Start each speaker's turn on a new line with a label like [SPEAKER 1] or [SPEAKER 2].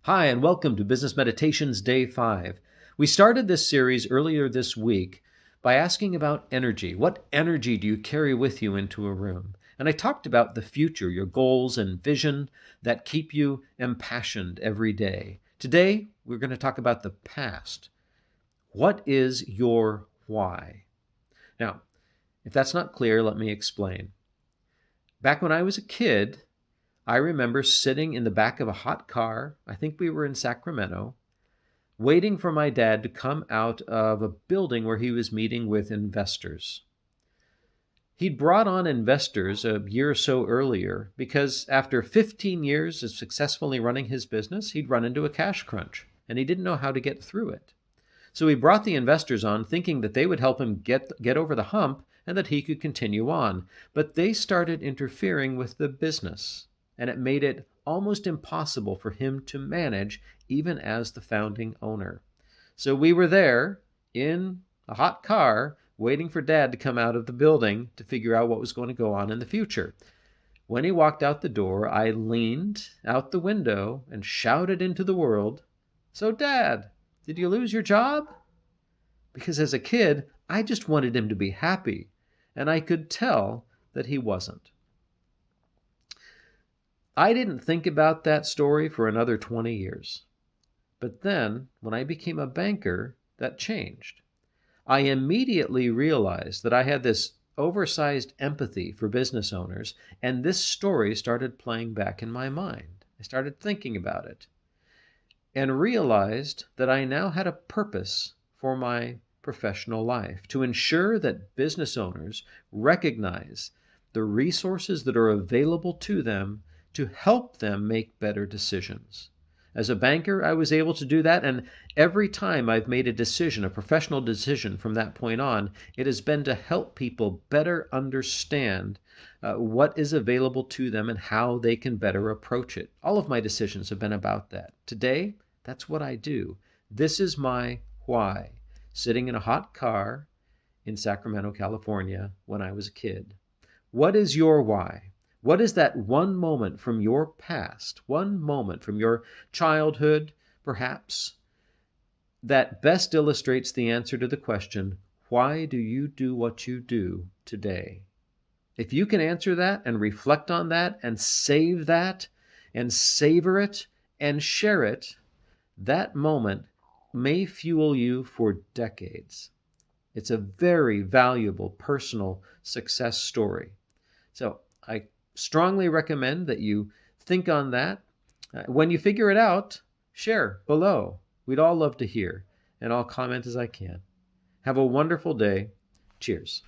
[SPEAKER 1] Hi, and welcome to Business Meditations Day 5. We started this series earlier this week by asking about energy. What energy do you carry with you into a room? And I talked about the future, your goals and vision that keep you impassioned every day. Today, we're going to talk about the past. What is your why? Now, if that's not clear, let me explain. Back when I was a kid, I remember sitting in the back of a hot car, I think we were in Sacramento, waiting for my dad to come out of a building where he was meeting with investors. He'd brought on investors a year or so earlier because after 15 years of successfully running his business, he'd run into a cash crunch and he didn't know how to get through it. So he brought the investors on thinking that they would help him get over the hump and that he could continue on. But they started interfering with the business, and it made it almost impossible for him to manage even as the founding owner. So we were there in a hot car waiting for Dad to come out of the building to figure out what was going to go on in the future. When he walked out the door, I leaned out the window and shouted into the world, "So, Dad, did you lose your job?" Because as a kid, I just wanted him to be happy, and I could tell that he wasn't. I didn't think about that story for another 20 years. But then, when I became a banker, that changed. I immediately realized that I had this oversized empathy for business owners, and this story started playing back in my mind. I started thinking about it and realized that I now had a purpose for my professional life to ensure that business owners recognize the resources that are available to them to help them make better decisions. As a banker, I was able to do that, and every time I've made a decision, a professional decision from that point on, it has been to help people better understand what is available to them and how they can better approach it. All of my decisions have been about that. Today, that's what I do. This is my why, sitting in a hot car in Sacramento, California, when I was a kid. What is your why? What is that one moment from your past, one moment from your childhood, perhaps, that best illustrates the answer to the question, why do you do what you do today? If you can answer that and reflect on that and save that and savor it and share it, that moment may fuel you for decades. It's a very valuable personal success story. So I strongly recommend that you think on that. When you figure it out, share below. We'd all love to hear, and I'll comment as I can. Have a wonderful day. Cheers.